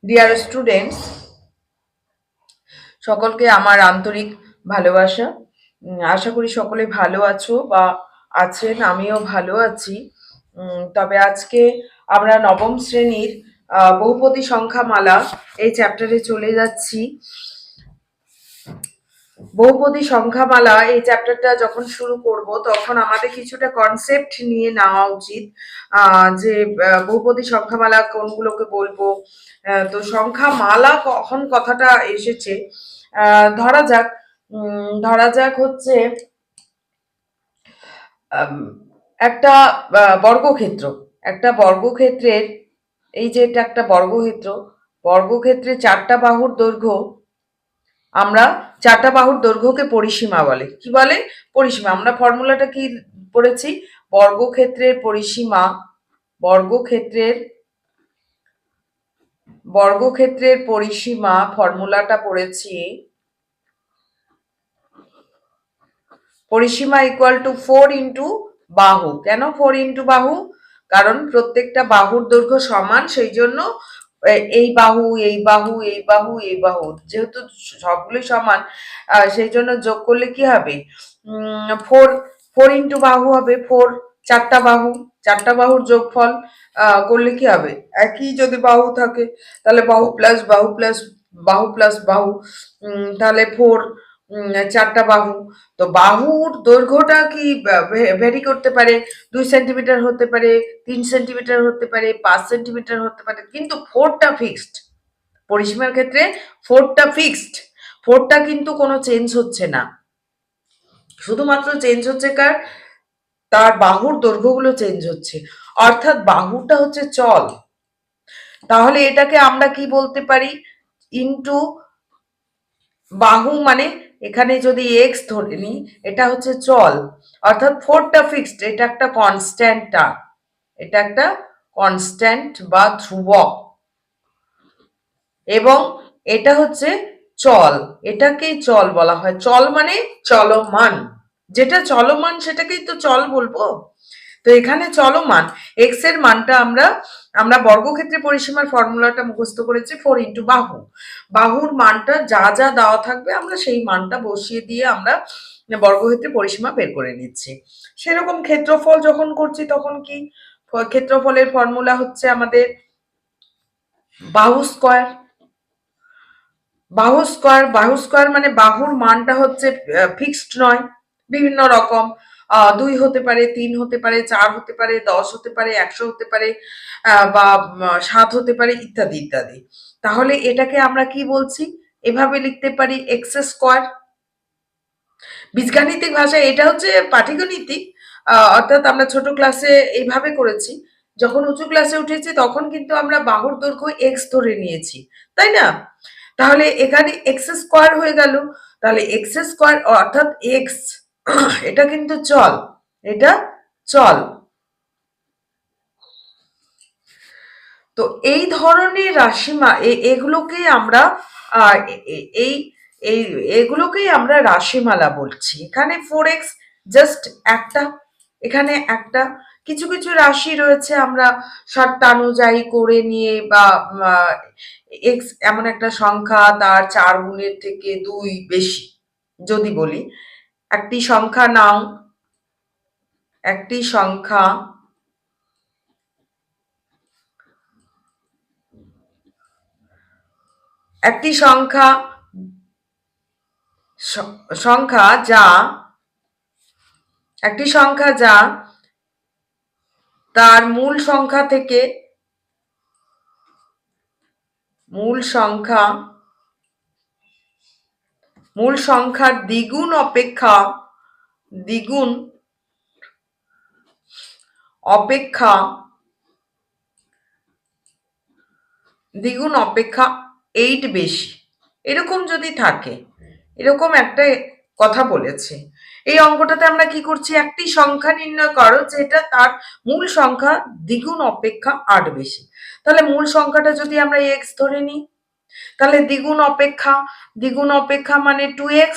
Dear students, সকলকে আমার আন্তরিক ভালোবাসা। আশা করি সকলে ভালো আছো বা আছেন, আমিও ভালো আছি। তবে আজকে আমরা নবম শ্রেণীর বহুপদী সংখ্যামালা এই চ্যাপ্টারে চলে যাচ্ছি। বহুপদী সংখ্যামালা এই চ্যাপ্টারটা যখন শুরু করব তখন আমাদের কিছুটা কনসেপ্ট নিয়ে নেওয়া উচিত, যে বহুপদী সংখ্যামালা কোনগুলোকে বলবো। তো সংখ্যামালা কখন কথাটা এসেছে, ধরা যাক হচ্ছে একটা বর্গক্ষেত্র। একটা বর্গক্ষেত্রের, এই যে এটা একটা বর্গক্ষেত্র, বর্গক্ষেত্রে চারটা বাহুর দৈর্ঘ্য, আমরা চারটা বাহুর দৈর্ঘ্যকে পরিসীমা বলে। কি বলে? পরিসীমা। আমরা ফর্মুলাটা কি পড়েছি? বর্গক্ষেত্রের পরিসীমা, বর্গক্ষেত্রের পরিসীমা ফর্মুলাটা পড়েছি। পরিসীমা ইকুয়াল টু 4 ইন্টু বাহু। কেন 4 ইন্টু বাহু? কারণ প্রত্যেকটা বাহুর দৈর্ঘ্য সমান, সেই জন্য এই বাহু, এই বাহু, এই বাহু, এই বাহু, যেহেতু সবগুলোই সমান, সেই জন্য যোগ করলে কি হবে? 4 ইন্টু বাহু হবে 4, চারটা বাহুর যোগফল করলে কি হবে? একই যদি বাহু থাকে তাহলে বাহু প্লাস বাহু প্লাস বাহু প্লাস বাহু, তাহলে 4, চারটা বাহু। তো বাহুর দৈর্ঘ্যটা কি ভেরি করতে পারে, 2 সেন্টিমিটার হতে পারে, 3 সেন্টিমিটার হতে পারে, 5 সেন্টিমিটার হতে পারে, কিন্তু 4টা ফিক্সড। পরিসীমার ক্ষেত্রে 4টা ফিক্সড। 4টা কিন্তু কোনো চেঞ্জ হচ্ছে না, শুধুমাত্র চেঞ্জ হচ্ছে তার বাহুর দৈর্ঘ্যগুলো চেঞ্জ হচ্ছে, অর্থাৎ বাহুটা হচ্ছে চল। তাহলে এটাকে আমরা কি বলতে পারি? ইনটু বাহু, মানে এখানে যদি এক্স ধরে নিই, এটা হচ্ছে চল, অর্থাৎ 4টা ফিক্সড। এটা একটা কনস্ট্যান্ট, এটা একটা কনস্ট্যান্ট বা ধ্রুবক, এবং এটা হচ্ছে চল। এটাকেই চল বলা হয়। চল মানে চলমান, যেটা চলমান সেটাকেই তো চল বলবো। তো এখানে চলমান এক্স এর মানটা আমরা বর্গক্ষেত্রে পরিসীমার ফর্মুলাটা মুখস্থ করেছি 4 ইন্টু বাহু। বাহুর মানটা যা যা দেওয়া থাকবে আমরা সেই মানটা বসিয়ে দিয়ে আমরা বর্গক্ষেত্রে পরিসীমা বের করে নিচ্ছি। সেরকম ক্ষেত্রফল যখন করছি তখন কি? ক্ষেত্রফলের ফর্মুলা হচ্ছে আমাদের বাহু স্কয়ার। বাহু স্কয়ার মানে বাহুর মানটা হচ্ছে ফিক্সড নয়, বিভিন্ন রকম, 2 হতে পারে, 3 হতে পারে, 4 হতে পারে, 10 হতে পারে, 100 হতে পারে, বা 7 হতে পারে, ইত্যাদি ইত্যাদি। তাহলে এটাকে আমরা কি বলছি? এভাবে লিখতে পারি এক্স স্কয়ার। বীজগাণিতিক ভাষায় এটা হচ্ছে পাটিগণিতিক, অর্থাৎ আমরা ছোট ক্লাসে এইভাবে করেছি। যখন উঁচু ক্লাসে উঠেছি তখন কিন্তু আমরা বাহুর দৈর্ঘ্য এক্স ধরে নিয়েছি, তাই না? তাহলে এখানে এক্স স্কোয়ার হয়ে গেল। তাহলে এক্স স্কোয়ার অর্থাৎ এক্স, এটা কিন্তু চল, এটা চল। তো এই ধরনের রাশিমা, এগুলোকেই আমরা এই এই এগুলোকেই আমরা রাশিমালা বলছি। এখানে 4x জাস্ট একটা, এখানে একটা। কিছু কিছু রাশি রয়েছে আমরা শর্তানুযায়ী করে নিয়ে, বা এক্স এমন একটা সংখ্যা তার 4 গুণের থেকে 2 বেশি যদি বলি। একটি সংখ্যা নাও, একটি সংখ্যা একটি সংখ্যা সংখ্যা যা একটি সংখ্যা যা তার মূল সংখ্যা থেকে মূল সংখ্যার দ্বিগুণ অপেক্ষা 8 বেশি, এরকম যদি থাকে, এরকম একটা কথা বলেছে। এই অঙ্কটাতে আমরা কি করছি? একটি সংখ্যা নির্ণয় করো যেটা তার মূল সংখ্যা দ্বিগুণ অপেক্ষা 8 বেশি। তাহলে মূল সংখ্যাটা যদি আমরা এক্স ধরে নিই, তাহলে দ্বিগুণ অপেক্ষা মানে 2x,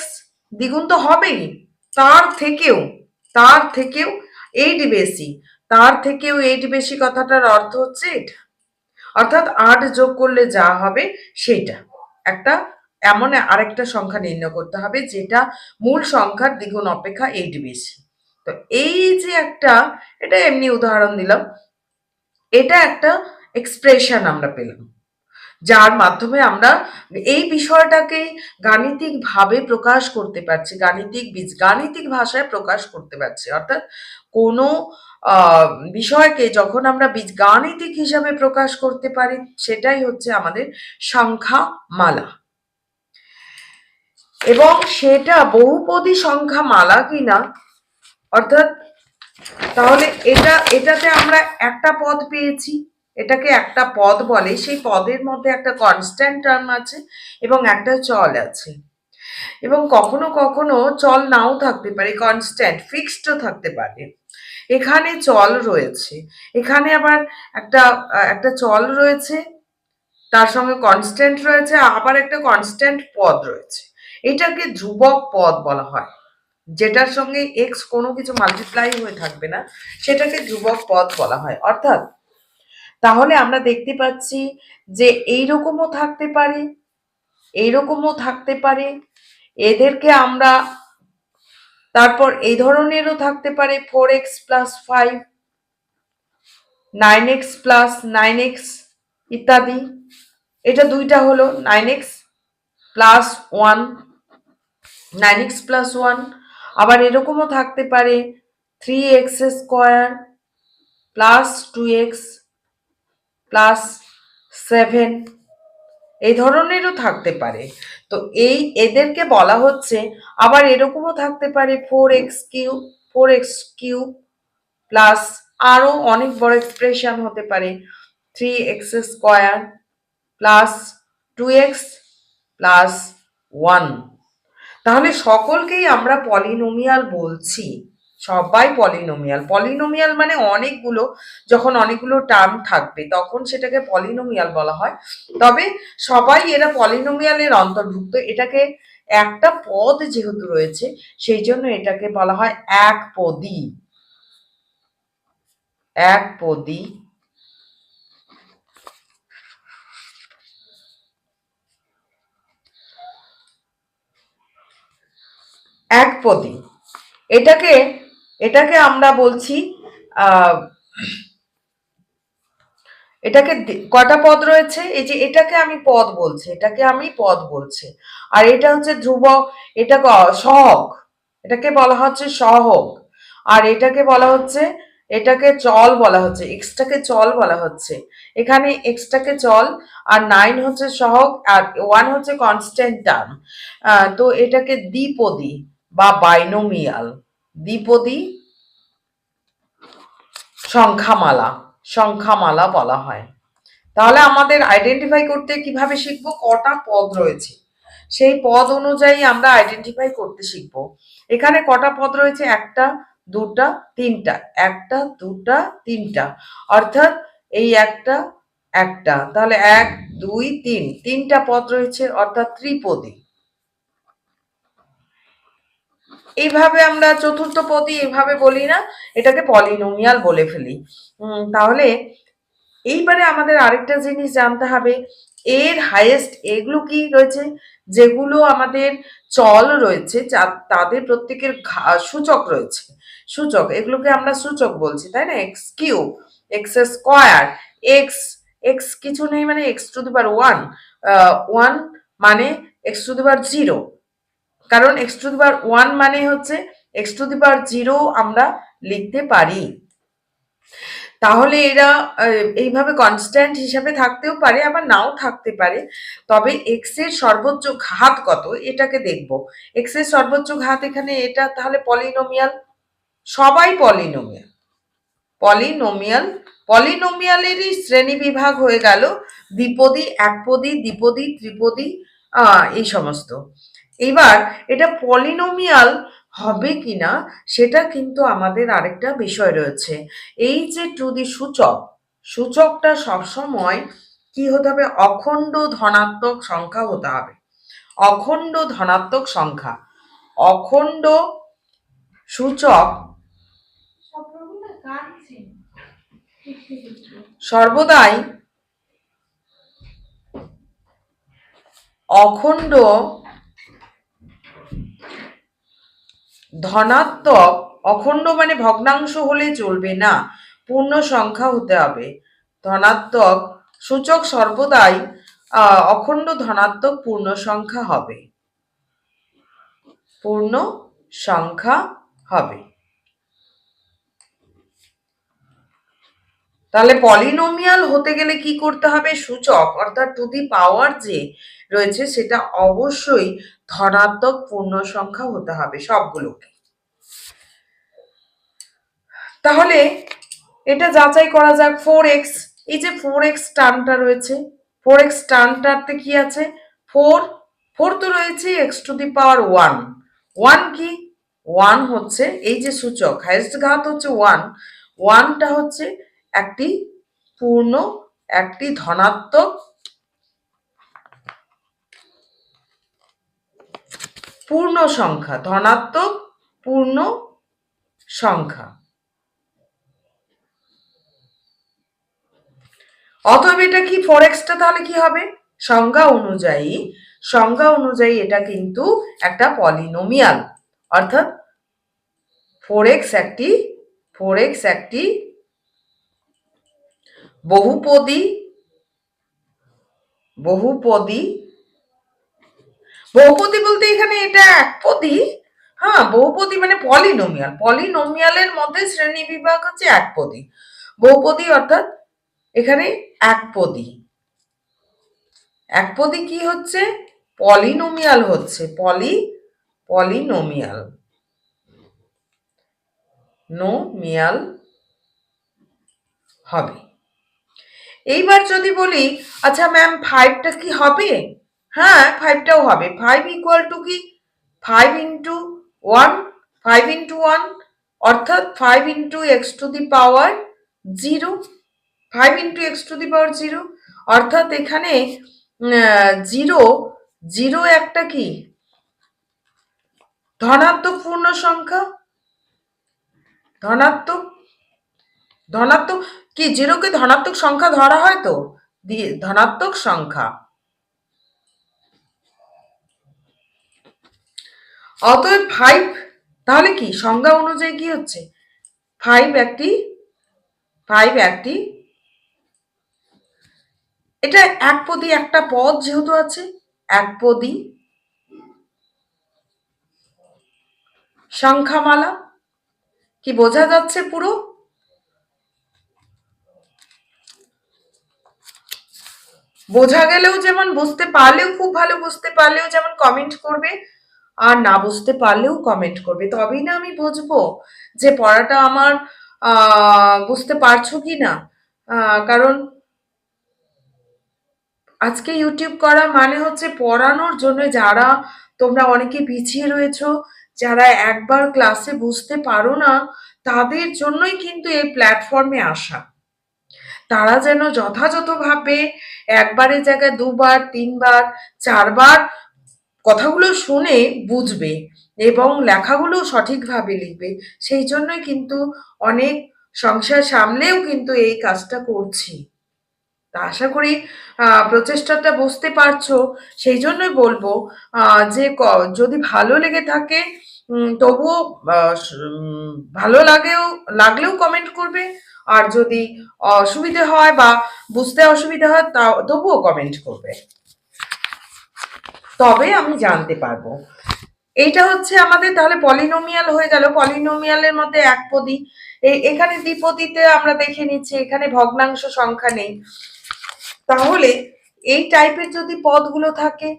দ্বিগুণ তো হবেই, তার থেকেও তার থেকেও 8 বেশি, তার থেকেও 8 বেশি কথাটার অর্থ হচ্ছে এটা। অর্থাৎ 8 যোগ করলে যা হবে সেটা একটা এমন আরেকটা সংখ্যা নির্ণয় করতে হবে যেটা মূল সংখ্যার দ্বিগুণ অপেক্ষা 8 বেশি। তো এই যে একটা, এটা এমনি উদাহরণ দিলাম, এটা একটা এক্সপ্রেশন আমরা পেলাম যার মাধ্যমে আমরা এই বিষয়টাকে গাণিতিকভাবে প্রকাশ করতে পারছি, গাণিতিক ভাষায় প্রকাশ করতে পারছি। অর্থাৎ কোনো বিষয়কে যখন আমরা বীজগাণিতিক হিসাবে প্রকাশ করতে পারি সেটাই হচ্ছে আমাদের সংখ্যা মালা। এবং সেটা বহুপদী সংখ্যা মালা কিনা, অর্থাৎ তাহলে এটাতে আমরা একটা পদ পেয়েছি, এটাকে একটা পদ বলে, সেই পদের মধ্যে একটা কনস্ট্যান্ট টার্ম আছে এবং একটা চল আছে, এবং কখনো কখনো চল নাও থাকতে পারে, কনস্ট্যান্ট ফিক্সডও থাকতে পারে। এখানে চল রয়েছে, এখানে আবার একটা চল রয়েছে, তার সঙ্গে কনস্ট্যান্ট রয়েছে, আবার একটা কনস্ট্যান্ট পদ রয়েছে। এটাকে ধ্রুবক পদ বলা হয়, যেটার সঙ্গে এক্স কোনো কিছু মাল্টিপ্লাই হয়ে থাকবে না, সেটাকে ধ্রুবক পদ বলা হয়। অর্থাৎ তাহলে আমরা দেখতে পাচ্ছি যে এইরকমও থাকতে পারে, এইরকমও থাকতে পারে, এদেরকে আমরা তারপর এই ধরনেরও থাকতে পারে 4x plus 5, 9x plus 9x ইত্যাদি। এটা দুইটা হলো 9x প্লাস 1, 9x প্লাস 1। আবার এরকমও থাকতে পারে 3x square plus 2x plus 7, এই ধরনেরও থাকতে পারে। তো এদেরকে বলা হচ্ছে, আবার এরকমও থাকতে পারে 4x কিউব প্লাস আরো অনেক বড় এক্সপ্রেশন হতে পারে 3x square plus 2x plus 1। তাহলে সকলকেই আমরা পলিনোমিয়াল বলছি, সবাই পলিনোমিয়াল। পলিনোমিয়াল মানে অনেকগুলো, যখন অনেকগুলো টার্ম থাকবে তখন সেটাকে পলিনোমিয়াল বলা হয়। তবে সবাই এরা পলিনোমিয়ালের অন্তর্ভুক্ত। এটাকে একটা পদ যেহেতু রয়েছে সেই জন্য এটাকে বলা হয় একপদী। একপদী একপদী এটাকে আমরা বলছি এটাকে কটা পদ রয়েছে, এই যে এটাকে আমি পদ বলছি, এটাকে আমি পদ বলছি। আর এটা হচ্ছে ধ্রুবক, এটা সহগ, এটাকে বলা হচ্ছে সহগ। আর এটাকে বলা হচ্ছে, এটাকে চল বলা হচ্ছে, এক্সটাকে চল বলা হচ্ছে। এখানে এক্সটাকে চল, আর 9 হচ্ছে সহগ, আর 1 হচ্ছে কনস্ট্যান্ট টার্ম। তো এটাকে দ্বিপদী বা বাইনোমিয়াল, দ্বিপদী সংখ্যামালা বলা হয়। তাহলে আমাদের আইডেন্টিফাই করতে কিভাবে শিখবো, কটা পদ রয়েছে সেই পদ অনুযায়ী আমরা আইডেন্টিফাই করতে শিখবো। এখানে কটা পদ রয়েছে, একটা দুটা তিনটা, একটা দুটা তিনটা, অর্থাৎ এই একটা একটা, তাহলে 1 2 3, তিনটা পদ রয়েছে, অর্থাৎ ত্রিপদী। এইভাবে আমরা চতুর্থ পদী এইভাবে বলি না, এটাকে পলিনোমিয়াল বলে ফেলি। তাহলে এইবারে আমাদের আরেকটা জিনিস জানতে হবে, এর হাইয়েস্ট এগুলো কি রয়েছে, যেগুলো আমাদের চল রয়েছে তাদের প্রত্যেকের সূচক রয়েছে, সূচক, এগুলোকে আমরা সূচক বলছি, তাই না? X cube, x square, x x কিছু নেই মানে এক্স টু দি পাওয়ার 1, 1 মানে এক্স টু দি পাওয়ার 0, কারণ এক্স টু দি পাওয়ার 1 মানে হচ্ছে এক্স টু দি পাওয়ার 0 আমরা লিখতে পারি। তাহলে এরা এইভাবে কনস্ট্যান্ট হিসাবে থাকতেও পারে, আবার নাও থাকতে পারে। তবে এক্স এর সর্বোচ্চ ঘাত কত এটাকে দেখব। এক্স এর সর্বোচ্চ ঘাত এখানে এটা, তাহলে পলিনোমিয়াল, সবাই পলিনোমিয়াল। পলিনোমিয়ালেরই শ্রেণী বিভাগ হয়ে গেল দ্বিপদী, একপদী, দ্বিপদী, ত্রিপদী, এই সমস্ত। এবার এটা পলিনোমিয়াল হবে কিনা সেটা কিন্তু আমাদের আরেকটা বিষয় রয়েছে। এই যে টু দি সূচকটা সবসময় কি হতে হবে, অখণ্ড ধনাত্মক সংখ্যা হতে হবে। অখণ্ড ধনাত্মক সংখ্যা, অখণ্ড সূচক সর্বদাই অখণ্ড ধনাত্মক, অখণ্ড মানে ভগ্নাংশ হলে চলবে না, পূর্ণ সংখ্যা হতে হবে। ধনাত্মক সূচক সর্বদাই অখণ্ড ধনাত্মক পূর্ণ সংখ্যা হবে, পূর্ণ সংখ্যা হবে। তাহলে পলিনোমিয়াল হতে গেলে কি করতে হবে? সূচক অর্থাৎ টু দি পাওয়ার যে রয়েছে সেটা অবশ্যই ধনাত্মক পূর্ণ সংখ্যা হতে হবে সবগুলোকে। তাহলে এটা যাচাই করা যাক। 4x, এই যে 4x টার্মটা রয়েছে, 4x টার্মটাতে কি আছে? 4 তো রয়েছে x টু দি পাওয়ার 1। 1 কি? 1 হচ্ছে এই যে সূচক, হাইয়েস্ট ঘাত হচ্ছে 1। 1টা হচ্ছে একটি পূর্ণ, একটি ধনাত্মক পূর্ণ সংখ্যা, ধনাত্মক পূর্ণ সংখ্যা। অতএব এটা কি 4x-টা তাহলে কি হবে? সংজ্ঞা অনুযায়ী এটা কিন্তু একটা পলিনোমিয়াল, অর্থাৎ 4x একটি বহুপদী বলতে এখানে এটা একপদী। হ্যাঁ, বহুপদী মানে পলিনোমিয়াল, পলিনোমিয়ালের মধ্যে শ্রেণী বিভাগ হচ্ছে একপদী। বহুপদী অর্থাৎ এখানে একপদী কি হচ্ছে? পলিনোমিয়াল হচ্ছে, পলিনোমিয়াল হবে। এইবার যদি বলি আচ্ছা ম্যাম 5টা কি হবে? হ্যাঁ, 5টাও হবে। 5 ইকুয়াল টু কি? 5 ইন্টু 1, 5 ইন্টু 1 অর্থাৎ 5 into x to the power 0, 5 into x to the power 0, অর্থাৎ এখানে 0 একটা কি ধনাত্মক পূর্ণ সংখ্যা, ধনাত্মক কি 0কে ধনাত্মক সংখ্যা ধরা হয়? তো ধনাত্মক সংখ্যা। অতএব 5 তাহলে কি সংজ্ঞা অনুযায়ী কি হচ্ছে? 5 একটি এটা একপদী একটা পদ যেহেতু আছে, একপদী সংখ্যামালা। কি বোঝা যাচ্ছে পুরো? বোঝা গেলেও যেমন, বুঝতে পারলেও খুব ভালো, বুঝতে পারলেও যেমন কমেন্ট করবে, আর না বুঝতে পারলেও কমেন্ট করবে, তবেই না আমি বুঝবো যে পড়াটা আমার বুঝতে পারছো কি না। কারণ আজকে ইউটিউব করা মানে হচ্ছে পড়ানোর জন্য। যারা তোমরা অনেকে পিছিয়ে রয়েছো, যারা একবার ক্লাসে বুঝতে পারো না, তাদের জন্যই কিন্তু এই প্ল্যাটফর্মে আসা। তারা যেন যথাযথভাবে একবারের জায়গায় 2বার 3বার 4বার কথাগুলো শুনে বুঝবে এবং লেখাগুলো সঠিকভাবে লিখবে। সেই জন্যই কিন্তু অনেক সংসার সামলেও কিন্তু এই কাজটা করছি। তা আশা করি প্রচেষ্টাটা বুঝতে পারছো। সেই জন্যই বলবো যে যদি ভালো লেগে থাকে তবুও ভালো লাগলেও কমেন্ট করবে, আর যদি অসুবিধে হয় বা বুঝতে অসুবিধা হয় তবুও কমেন্ট করবে, তবে আমি জানতে পারবো। এইটা হচ্ছে আমাদের তাহলে পলিনোমিয়াল হয়ে গেল। পলিনোমিয়ালের মধ্যে একপদী, এখানে দ্বিপদীতে আমরা দেখে নিচ্ছি, এখানে ভগ্নাংশ সংখ্যা নেই। তাহলে এই টাইপের যদি পদগুলো থাকে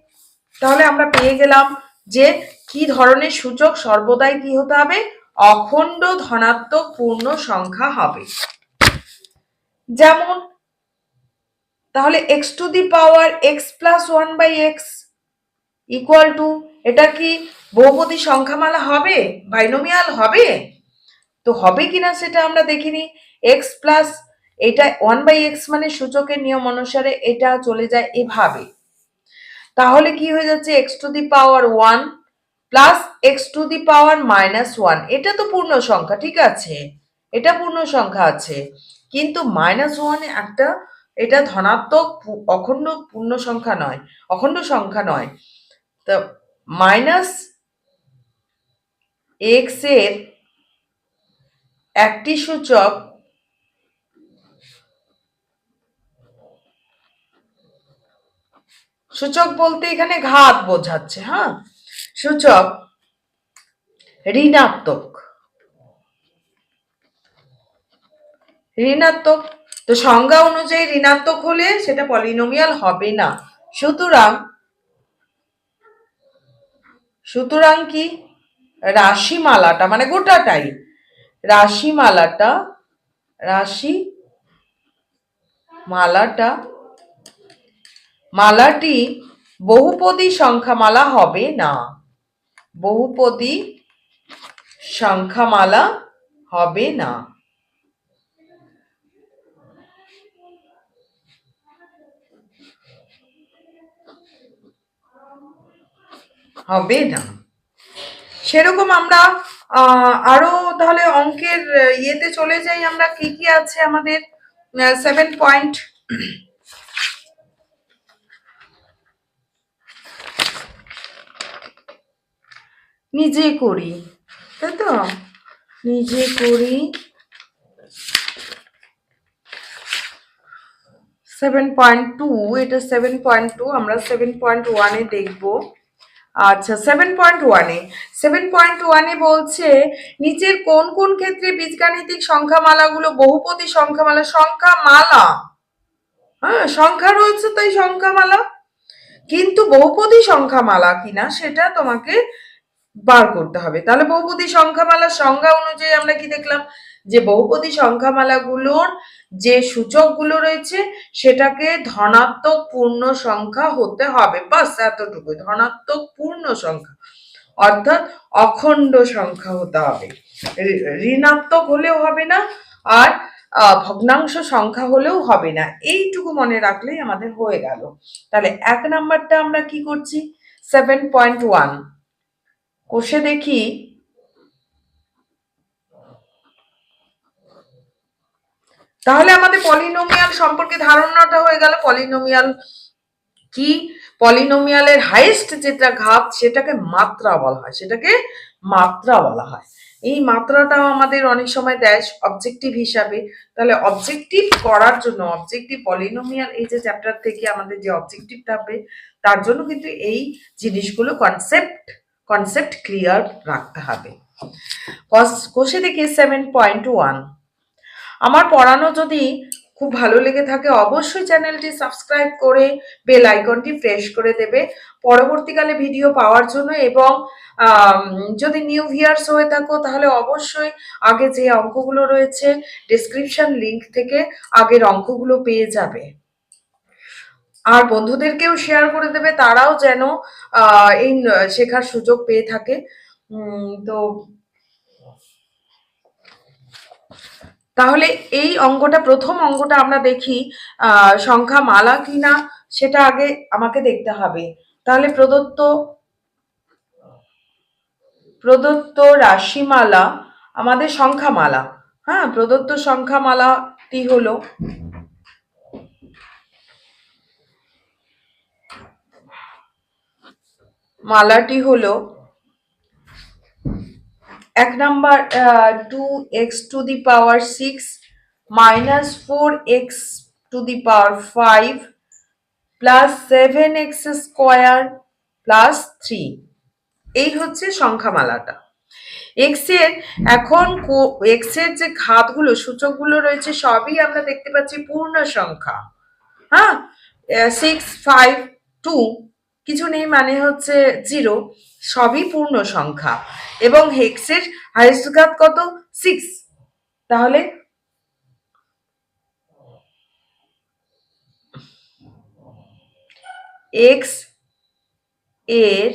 তাহলে আমরা পেয়ে গেলাম যে কি ধরনের সূচক সর্বদাই কি হতে হবে? অখণ্ড ধনাত্মক পূর্ণ সংখ্যা হবে। যেমন তাহলে x to the power x plus 1/x equal to, এটা কি বহুপদী সংখ্যামালা হবে? বাইনোমিয়াল হবে? তো হবে কিনা সেটা আমরা দেখিনি। x প্লাস এটা 1/x মানে সূচকের নিয়ম অনুসারে এটা চলে যায় এভাবে। তাহলে কি হয়ে যাচ্ছে? x টু দি পাওয়ার 1 প্লাস x টু দি পাওয়ার -1, এটা তো পূর্ণ সংখ্যা, ঠিক আছে, এটা পূর্ণ সংখ্যা আছে, কিন্তু -1 একটা এটা ধনাত্মক অখণ্ড পূর্ণ সংখ্যা নয়, অখণ্ড সংখ্যা নয়। তো মাইনাস এক্স এর একটি সূচক সূচক বলতে এখানে ঘাত বোঝাচ্ছে, হ্যাঁ, সূচক ঋণাত্মক, ঋণাত্মক। তো সংজ্ঞা অনুযায়ী ঋণাত্মক হলে সেটা পলিনোমিয়াল হবে না। সুতরাং সুতরাং কি রাশিমালাটা মানে গোটাটাই, মালাটি বহুপদী সংখ্যামালা হবে না, বহুপদী সংখ্যামালা হবে না, হবে না। সেরকম আমরা আরো তাহলে অঙ্কের ইয়েতে চলে যাই। আমরা কি কি আছে আমাদের 7 পয়েন্ট, নিজে করি, তাই তো, নিজে করি 7.2, এটা 7.2, আমরা 7.1-এ দেখবো। আচ্ছা, 7.1-এ বলছে নিচের কোন কোন ক্ষেত্রে বীজগাণিতিক সংখ্যামালাগুলো বহুপদী সংখ্যামালা, সংখ্যামালা, হ্যাঁ সংখ্যা রয়েছে তাই সংখ্যামালা, কিন্তু বহুপদী সংখ্যামালা কিনা সেটা তোমাকে বার করতে হবে। তাহলে বহুপদী সংখ্যামালার সংজ্ঞা অনুযায়ী আমরা কি দেখলাম, যে বহুপদী সংখ্যামালাগুলোর যে সূচকগুলো রয়েছে সেটাকে ধনাত্মক পূর্ণ সংখ্যা হতে হবে, বাস এতটুকু, ধনাত্মক পূর্ণ সংখ্যা অর্থাৎ অখণ্ড সংখ্যা হতে হবে, ঋণাত্মক হলেও হবে না আর ভগ্নাংশ সংখ্যা হলেও হবে না। এইটুকু মনে রাখলেই আমাদের হয়ে গেল। তাহলে 1 নাম্বারটা আমরা কি করছি, 7.1 কোষে দেখি। তাহলে আমাদের পলিনোমিয়াল সম্পর্কে ধারণাটা হয়ে গেল। পলিনোমিয়াল কি, পলিনোমিয়ালের হাইয়েস্ট যেটা ঘাত সেটাকে মাত্রা বলা হয়, সেটাকে মাত্রা বলা হয়। এই মাত্রাটাও আমাদের অনেক সময় দেয় অবজেক্টিভ হিসাবে। তাহলে অবজেক্টিভ করার জন্য, অবজেক্টিভ পলিনোমিয়াল এই যে চ্যাপ্টার থেকে আমাদের যে অবজেক্টিভ থাকবে তার জন্য কিন্তু এই জিনিসগুলো কনসেপ্ট ক্লিয়ার রাখতে হবে। কোষে দেখি 7.1, আমার পড়ানো যদি খুব ভালো লেগে থাকে অবশ্যই চ্যানেলটি সাবস্ক্রাইব করে বেল আইকনটি প্রেস করে দেবে পরবর্তীকালে ভিডিও পাওয়ার জন্য। এবং যদি নিউ ভিউয়ার্স হয়ে থাকো তাহলে অবশ্যই আগে যে অঙ্কগুলো রয়েছে ডেসক্রিপশন লিংক থেকে আগের অঙ্কগুলো পেয়ে যাবে, আর বন্ধুদেরকেও শেয়ার করে দেবে, তারাও যেন এই শেখার সুযোগ পেয়ে থাকে। তো তাহলে এই অঙ্কটা, প্রথম অঙ্কটা আমরা দেখি সংখ্যা মালা কিনা সেটা আগে আমাকে দেখতে হবে। তাহলে প্রদত্ত রাশিমালা আমাদের সংখ্যামালা, হ্যাঁ প্রদত্ত সংখ্যামালাটি হলো মালাটি হলো 1 number 2x⁶ minus 4x⁵ plus 7x² plus 3, এই হচ্ছে সংখ্যামালাটা। এক্স এর এখন এক্স এর যে ঘাতগুলো সূচকগুলো রয়েছে সবই আমরা দেখতে পাচ্ছি পূর্ণ সংখ্যা, হ্যাঁ 6, 5, 2 কিছু নেই মানে হচ্ছে 0, সবই পূর্ণ সংখ্যা এবং হেক্সের হাইয়েস্ট ঘাত কত 6। তাহলে এক্স এর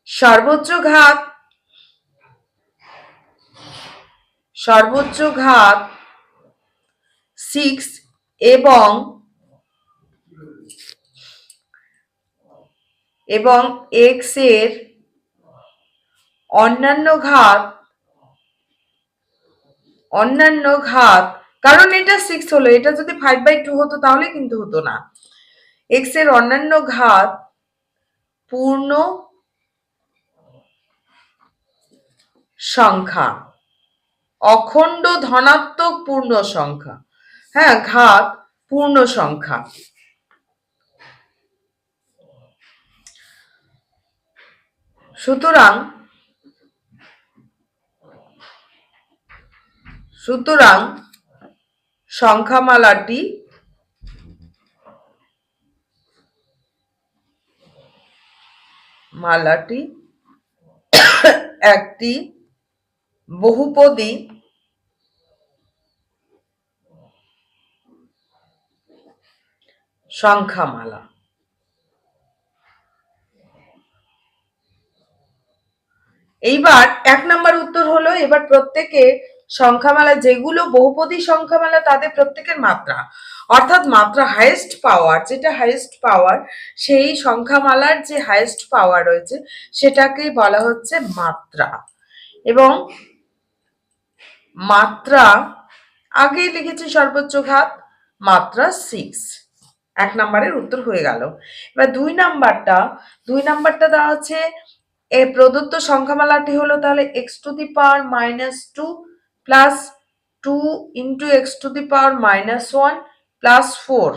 সর্বোচ্চ ঘাত 6 এবং এক্স এর অন্যান্য ঘাত কারণ এটা 6 হলো, এটা যদি 5/2 হতো তাহলে কিন্তু হতো না। x এর অন্যান্য ঘাত পূর্ণ সংখ্যা, অখণ্ড ধনাত্মক পূর্ণ সংখ্যা। হ্যাঁ, ঘাত পূর্ণ সংখ্যা। সুতরাং সংখ্যামালাটি একটি বহুপদী সংখ্যামালা। এইবার 1 নম্বর উত্তর হলো, এবার প্রত্যেকে সংখ্যামালা যেগুলো বহুপদী সংখ্যামালা তাদের প্রত্যেকের মাত্রা, অর্থাৎ মাত্রা হাইয়েস্ট পাওয়ার, যেটা হাইয়েস্ট পাওয়ার সেই সংখ্যামালার যে হাইয়েস্ট পাওয়ার রয়েছে সেটাকেই বলা হচ্ছে মাত্রা। এবং মাত্রা আগেই লিখেছি সর্বোচ্চ ঘাত, মাত্রা 6। 1 নম্বরের উত্তর হয়ে গেল। এবার 2 নাম্বারটা দেওয়া আছে, এ প্রদত্ত সংখ্যামালাটি হলো তাহলে x⁻² plus 2 into x⁻1 plus 4।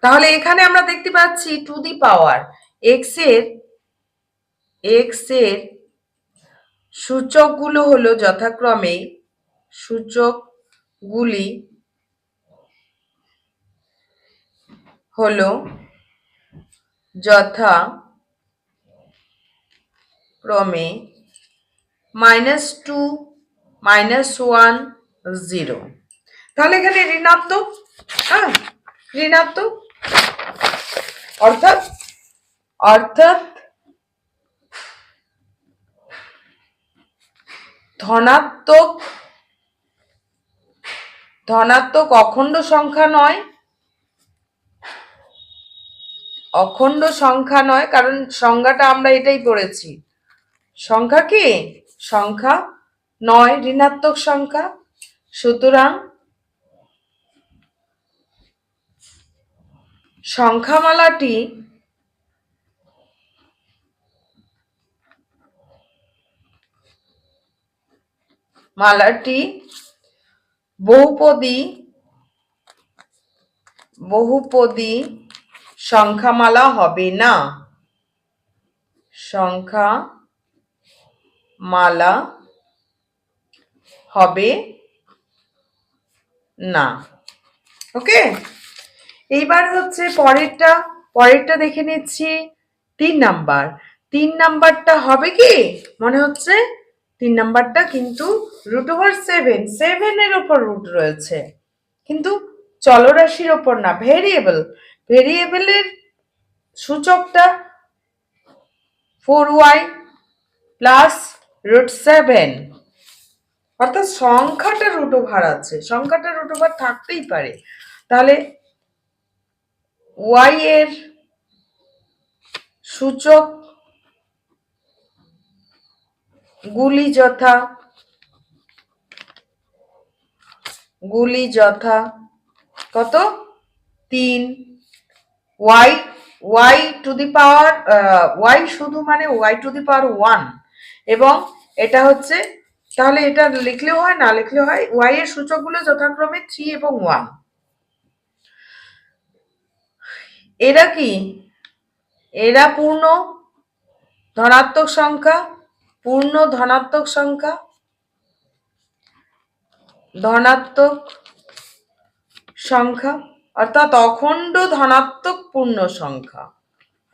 তাহলে এখানে আমরা দেখতে পাচ্ছি টু দি পাওয়ার x এর সূচকগুলো হলো যথাক্রমে, সূচকগুলি হলো যথাক্রমে -2, -1, 0। তাহলে এখানে ঋণাত্মক, হ্যাঁ ঋণাত্মক, অর্থাৎ ধনাত্মক অখণ্ড সংখ্যা নয়, অখণ্ড সংখ্যা নয়, কারণ সংজ্ঞাটা আমরা এটাই পড়েছি। সংখ্যা কি? সংখ্যা নয়, ঋণাত্মক সংখ্যা। সুতরাং সংখ্যামালাটি বহুপদী সংখ্যামালা হবে না, সংখ্যামালা হবে না। ওকে, এইবার হচ্ছে পরেরটা দেখে নিচ্ছি। 3 নাম্বারটা হবে কি মনে হচ্ছে? 3 নাম্বারটা কিন্তু √7 এর উপর রুট রয়েছে, কিন্তু চলরাশির ওপর না, ভেরিয়েবলের সূচকটা 4y প্লাস √7, অর্থাৎ সংখ্যাটা √ওভার আছে, সংখ্যাটা √ওভার থাকতেই পারে। তাহলে y এর সূচক গুলি যথা কত? 3, y two the power y শুধু মানে y⁻1, এবং এটা হচ্ছে, তাহলে এটা লিখলেও হয় না লিখলেও হয়, y এর সূচকগুলো যথাক্রমে 3 এবং 1। এরা কি? এরা পূর্ণ ধনাত্মক সংখ্যা, অর্থাৎ অখণ্ড ধনাত্মক পূর্ণ সংখ্যা।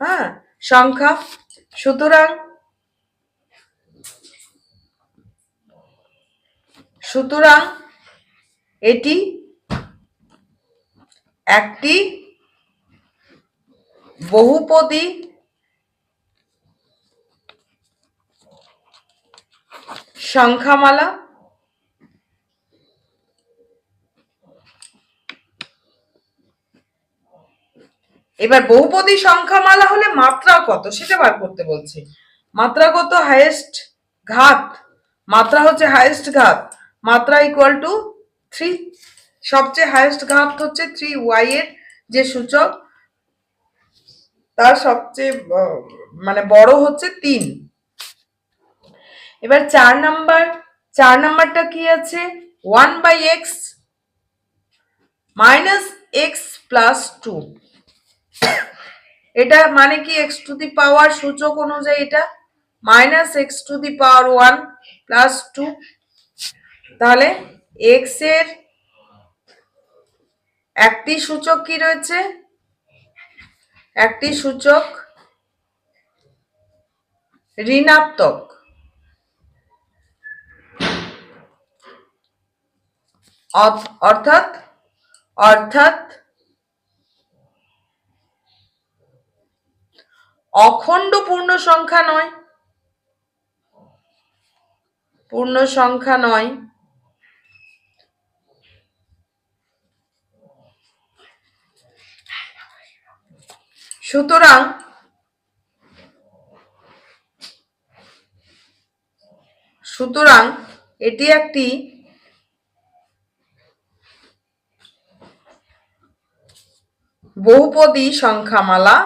হ্যাঁ, সংখ্যা। সুতরাং এটি একটি বহুপদী সংখ্যামালা। এবার বহুপদী সংখ্যামালা হলে মাত্রা কত সেটা বার করতে বলছে। মাত্রা কত? হাইয়েস্ট ঘাত, মাত্রা হচ্ছে হাইয়েস্ট ঘাত, মাত্রা ইকুয়াল টু 3, সবচেয়ে হাইয়েস্ট ঘাত হচ্ছে 3y এর যে সূচক তার সবচেয়ে মানে বড় হচ্ছে 3। এবার 4 নাম্বারটা কি আছে? 1/x minus x plus 2। এটা মানে কি x টু দি পাওয়ার সূচক অনুযায়ী এটা minus x to the power 1 plus 2। তাহলে x এর একটি সূচক কি রয়েছে? একটি সূচক ঋণাত্মক, অর্থাৎ অখণ্ড পূর্ণ সংখ্যা নয়, পূর্ণ সংখ্যা নয়। সুতরাং এটি একটি বহুপদী সংখ্যামালা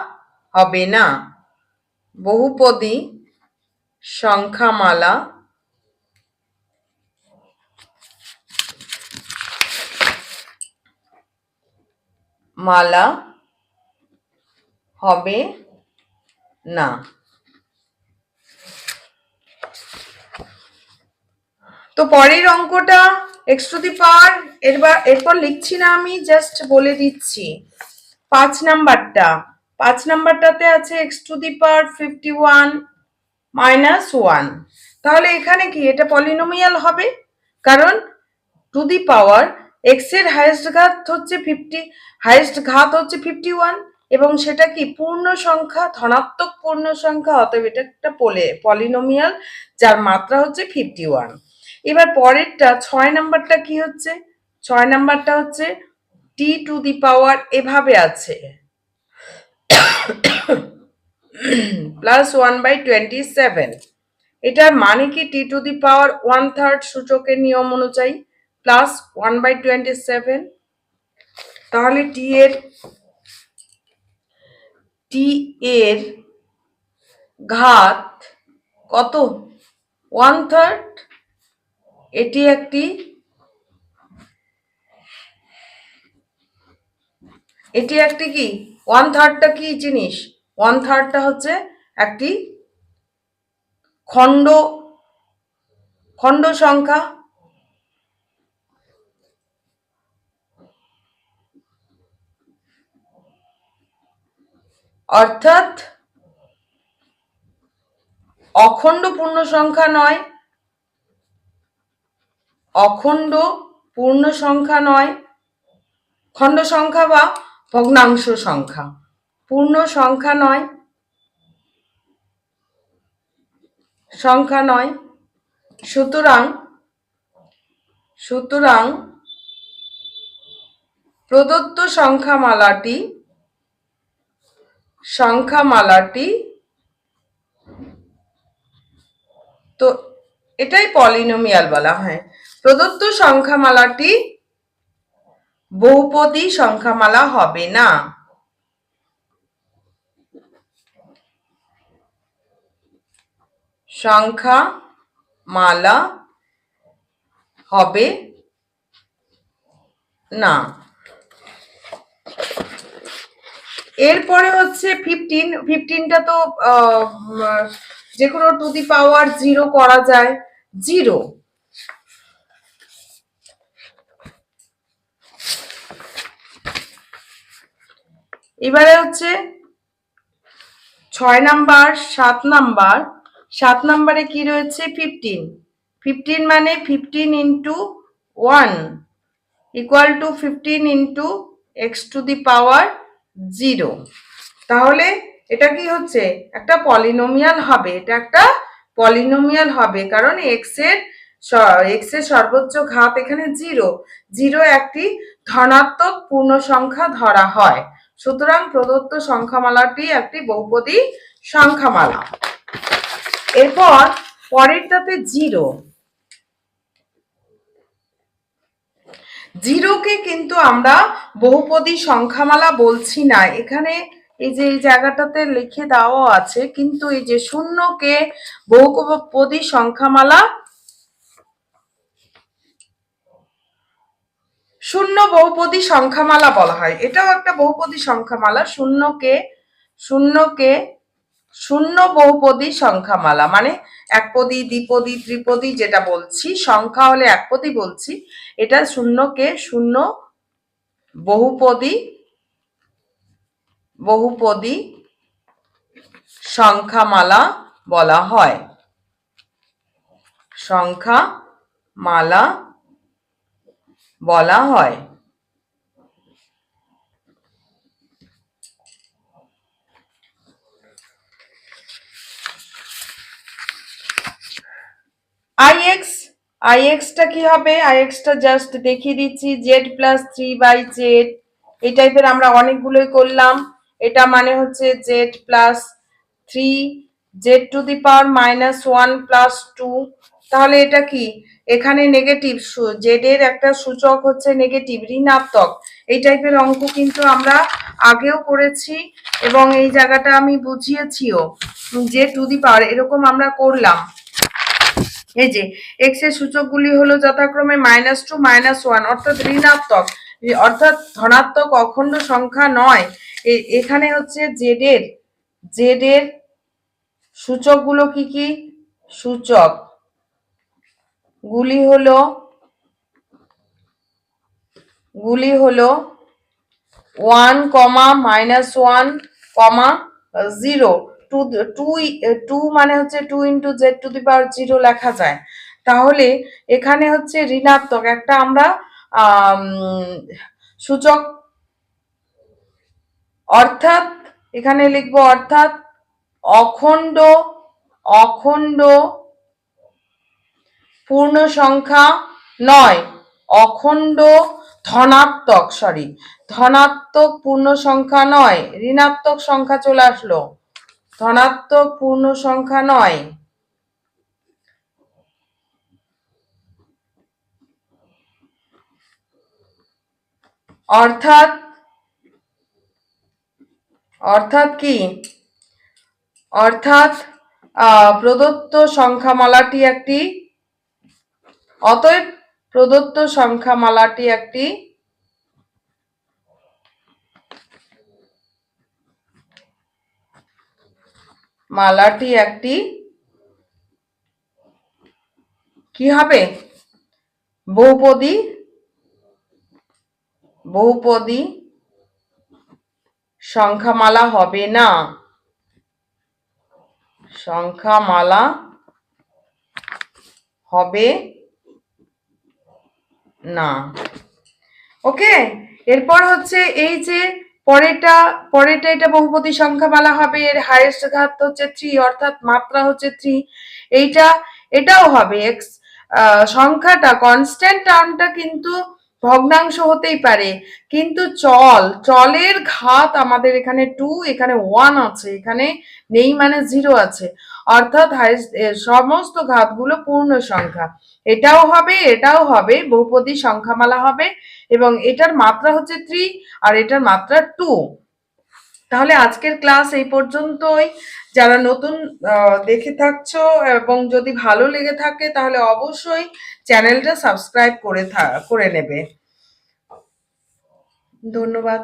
হবে না, বহুপদী সংখ্যামালা হবে না। তো পরের অঙ্কটা এক্স টু দি পাওয়ার, এরপর লিখছি না আমি, জাস্ট বলে দিচ্ছি। 5 নাম্বারটাতে আছে x to the power 51 minus 1। তাহলে এখানে কি এটা পলিনোমিয়াল হবে, কারণ টু দি পাওয়ার এক্স এর হাইয়েস্ট ঘাত হচ্ছে 51 এবং সেটা কি পূর্ণ সংখ্যা, ধনাত্মক পূর্ণ সংখ্যা, অতএব এটা একটা পলিনোমিয়াল যার মাত্রা হচ্ছে 51। এবার পরেরটা 6 নাম্বারটা কি হচ্ছে? 6 নাম্বারটা হচ্ছে টি টু দি পাওয়ার এভাবে আছে প্লাস 1/27। এটার মানে কি টি টু দি পাওয়ার 1/3 সূচকের নিয়ম অনুযায়ী প্লাস 1/27। তাহলে টি এর ঘাত কত? 1/3। এটি একটি কি 1/3টা কি জিনিস? 1/3টা হচ্ছে একটি খণ্ড সংখ্যা, অর্থাৎ অখণ্ড পূর্ণ সংখ্যা নয়, অখণ্ড পূর্ণ সংখ্যা নয়, খণ্ড সংখ্যা বা ভগ্নাংশ সংখ্যা, পূর্ণ সংখ্যা নয়, সুতরাং প্রদত্ত সংখ্যামালাটি তো এটাই পলিনোমিয়াল বলা হয়। প্রদত্ত সংখ্যামালাটি বহুপদী সংখ্যামালা হবে না। সংখ্যামালা হবে না। এরপরে হচ্ছে 15টা তো যে কোনো টু দি পাওয়ার 0 করা যায়, 0। এবারে হচ্ছে 6 নাম্বার, 7 নাম্বারে কি রয়েছে? 15 মানে 15 into 1 equal to 15 into x to the power 0। তাহলে এটা কি হচ্ছে? একটা পলিনোমিয়াল হবে, এটা একটা পলিনোমিয়াল হবে, কারণ এক্স এর সর্বোচ্চ ঘাত এখানে 0। 0 একটি ধনাত্মক পূর্ণ সংখ্যা ধরা হয়। সুতরাং প্রদত্ত সংখ্যামালাটি একটি বহুপদী সংখ্যামালা। এরপর পরেরটাতে 0। জিরোকে কিন্তু আমরা বহুপদী সংখ্যামালা বলছি না। এখানে এই যে এই জায়গাটাতে লিখে দেওয়া আছে, কিন্তু এই যে শূন্যকে বহুপদী সংখ্যামালা, শূন্য বহুপদী সংখ্যামালা বলা হয়। এটাও একটা বহুপদী সংখ্যামালা। শূন্যকে শূন্য বহুপদী সংখ্যামালা, মানে একপদী, দ্বিপদী, ত্রিপদী যেটা বলছি, সংখ্যা হলে একপদী বলছি, এটা শূন্যকে শূন্য বহুপদী সংখ্যামালা বলা হয়। সংখ্যামালা বলা হয়। আইএক্সটা কি হবে? আইএক্সটা জাস্ট দেখিয়ে দিচ্ছি, জেড প্লাস 3/z। এই টাইপের আমরা অনেকগুলোই করলাম। এটা মানে হচ্ছে জেড প্লাস 3 z⁻⁻1 প্লাস 2। তাহলে এটা কি? এখানে নেগেটিভ, জেড এর একটা সূচক হচ্ছে নেগেটিভ, ঋণাত্মক। এই টাইপের অঙ্ক কিন্তু আমরা আগেও করেছি এবং এই জায়গাটা আমি বুঝিয়েছিও, z⁻, এরকম আমরা করলাম। এই যে এক্স এর সূচকগুলি হলো যথাক্রমে -2 -1, অর্থাৎ ঋণাত্মক, অর্থাৎ ধনাত্মক অখণ্ড সংখ্যা নয়। এখানে হচ্ছে জেড এর সূচকগুলো কি কি? সূচক গুলি হলো 1, -1, 0। 2 মানে হচ্ছে 2 × z⁻0 লেখা যায়। তাহলে এখানে হচ্ছে ঋণাত্মক একটা আমরা সূচক, অর্থাৎ এখানে লিখবো অর্থাৎ অখণ্ড পূর্ণ সংখ্যা নয়, অখণ্ড ধনাত্মক পূর্ণ সংখ্যা নয়, ঋণাত্মক সংখ্যা চলে আসলো, ধনাত্মক পূর্ণ সংখ্যা নয়। অর্থাৎ কি? অর্থাৎ প্রদত্ত সংখ্যামালাটি একটি, অতএব প্রদত্ত সংখ্যামালাটি একটি কি হবে? বহুপদী সংখ্যামালা হবে না। সংখ্যামালা হবে না। ওকে, এরপর হচ্ছে এই যে পরেরটা এটা বহুপদী সংখ্যামালা হবে, এর হাইয়েস্ট ঘাত হচ্ছে 3, অর্থাৎ মাত্রা হচ্ছে 3। এটাও হবে এক্স সংখ্যাটা, কনস্ট্যান্ট টার্মটা কিন্তু ভগ্নাংশ হতেই পারে, কিন্তু চলের ঘাত আমাদের এখানে 2, এখানে 1 আছে, এখানে নেই মানে 0 আছে, অর্থাৎ সমস্ত ঘাতগুলো পূর্ণ সংখ্যা। এটাও হবে বহুপদী সংখ্যামালা হবে, এবং এটার মাত্রা হচ্ছে 3 আর এটার মাত্রা 2। তাহলে আজকের ক্লাস এই পর্যন্তই। যারা নতুন দেখে থাকছো এবং যদি ভালো লেগে থাকে তাহলে অবশ্যই চ্যানেলটা সাবস্ক্রাইব করে নেবে। ধন্যবাদ।